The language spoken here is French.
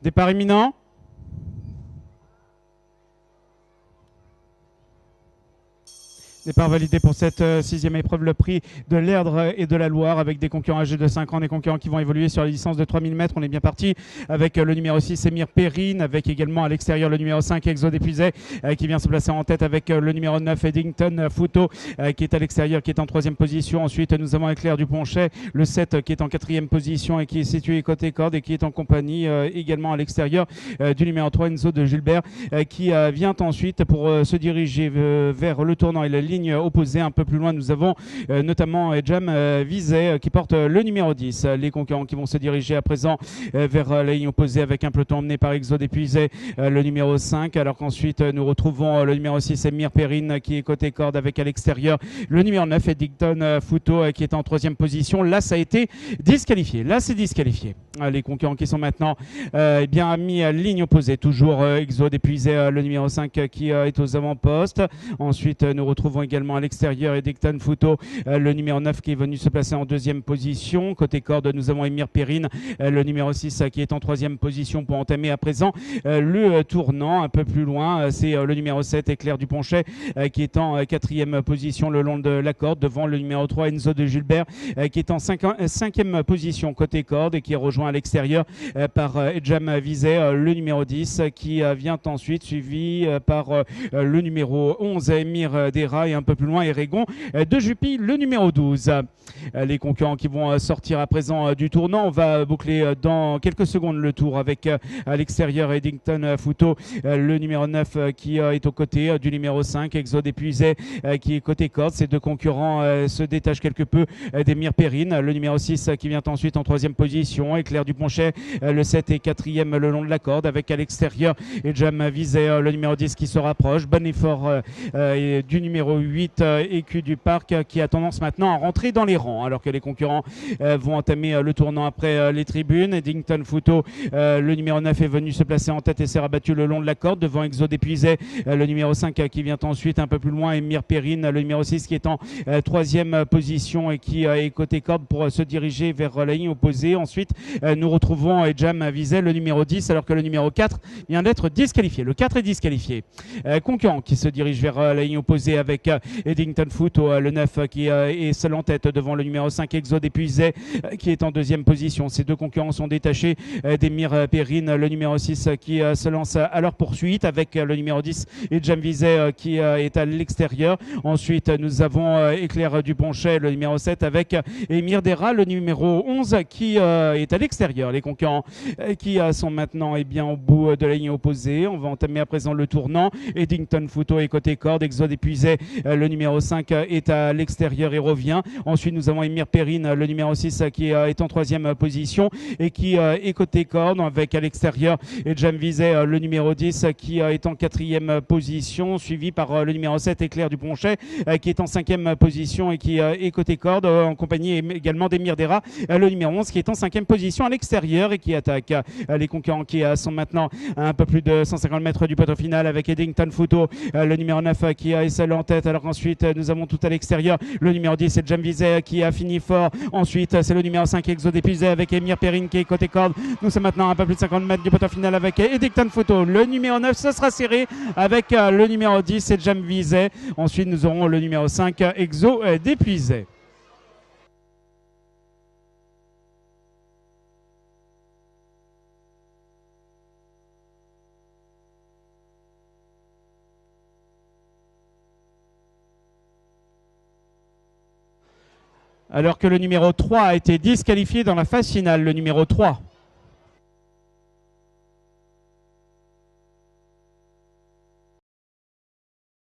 Départ imminent. Départ validé pour cette sixième épreuve, le prix de l'Erdre et de la Loire, avec des concurrents âgés de 5 ans, des concurrents qui vont évoluer sur la licence de 3000 mètres. On est bien parti avec le numéro 6, Émir Perrine, avec également à l'extérieur le numéro 5, Exo d'Épuisé, qui vient se placer en tête avec le numéro 9, Eddington Fouto, qui est à l'extérieur, qui est en troisième position. Ensuite, nous avons Éclair du Ponchet, le 7, qui est en quatrième position et qui est situé côté corde et qui est en compagnie également à l'extérieur du numéro 3, Enzo de Gilbert, qui vient ensuite pour se diriger vers le tournant et la ligne opposée. Un peu plus loin, nous avons notamment Jam Vizet qui porte le numéro 10. Les concurrents qui vont se diriger à présent vers la ligne opposée avec un peloton emmené par Exo d'Épuisé, le numéro 5, alors qu'ensuite nous retrouvons le numéro 6, Émir Perrine, qui est côté corde avec à l'extérieur le numéro 9, Eddington Fouto, qui est en troisième position. Là, ça a été disqualifié. Là, c'est disqualifié. Les concurrents qui sont maintenant bien mis à ligne opposée. Toujours Exo d'Épuisé, le numéro 5 qui est aux avant-postes. Ensuite, nous retrouvons également à l'extérieur Eddington Fouto, le numéro 9 qui est venu se placer en deuxième position. Côté corde, nous avons Émir Perrine, le numéro 6 qui est en troisième position pour entamer à présent le tournant. Un peu plus loin, c'est le numéro 7, Éclair du Ponchet, qui est en quatrième position le long de la corde, devant le numéro 3, Enzo de Gilbert, qui est en cinquième position côté corde et qui est rejoint à l'extérieur par Jam Vizet, le numéro 10, qui vient ensuite suivi par le numéro 11, Émir Dera, et un peu plus loin Eregon de Jupy, le numéro 12. Les concurrents qui vont sortir à présent du tournant. On va boucler dans quelques secondes le tour avec à l'extérieur Eddington Fouto, le numéro 9 qui est aux côtés du numéro 5, Exo d'Épuisé, qui est côté corde. Ces deux concurrents se détachent quelque peu d'Émir Perrine, le numéro 6 qui vient ensuite en troisième position, Éclair du Ponchet, le 7 et quatrième le long de la corde, avec à l'extérieur Jam Vizet, le numéro 10 qui se rapproche. Bon effort du numéro 8, Écu du Parc, qui a tendance maintenant à rentrer dans les rangs, alors que les concurrents vont entamer le tournant après les tribunes. Eddington Fouto, le numéro 9, est venu se placer en tête et s'est rabattu le long de la corde devant Exo d'Épuisé, le numéro 5 qui vient ensuite un peu plus loin, Émir Perrine, le numéro 6 qui est en troisième position et qui est côté corde pour se diriger vers la ligne opposée. Ensuite, nous retrouvons Jam Vizet, le numéro 10, alors que le numéro 4 vient d'être disqualifié. Le 4 est disqualifié. Concurrent qui se dirige vers la ligne opposée avec Eddington Fouto, le 9 qui est seul en tête devant le numéro 5, Exo d'Épuisé, qui est en deuxième position. Ces deux concurrents sont détachés d'Émir Perrine, le numéro 6 qui se lance à leur poursuite avec le numéro 10 et Jam Vizet qui est à l'extérieur. Ensuite, nous avons Éclair du Ponchet, le numéro 7, avec Émir Dera, le numéro 11 qui est à l'extérieur. Les concurrents qui sont maintenant bien au bout de la ligne opposée. On va entamer à présent le tournant. Eddington Fouto est côté corde, Exo d'Épuisé, le numéro 5 est à l'extérieur et revient. Ensuite, nous avons Émir Perrine, le numéro 6 qui est en troisième position et qui est côté corde, avec à l'extérieur et Jam Vizet, le numéro 10 qui est en quatrième position, suivi par le numéro 7, Éclair du Ponchet, qui est en cinquième position et qui est côté corde, en compagnie également d'Émir Dera, le numéro 11 qui est en cinquième position à l'extérieur et qui attaque les concurrents qui sont maintenant à un peu plus de 150 mètres du poteau final, avec Eddington Fouto, le numéro 9 qui est seul en tête, alors qu'ensuite nous avons tout à l'extérieur le numéro 10, c'est Jam Vizet qui a fini fort. Ensuite, c'est le numéro 5, Exo d'Épuisé, avec Émir Perrine qui est côté corde. Nous sommes maintenant à un peu plus de 50 mètres du poteau final avec Eddington Fouto, le numéro 9. Ce sera serré avec le numéro 10, c'est Jam Vizet. Ensuite, nous aurons le numéro 5, Exo d'Épuisé. Alors que le numéro 3 a été disqualifié dans la phase finale, le numéro 3.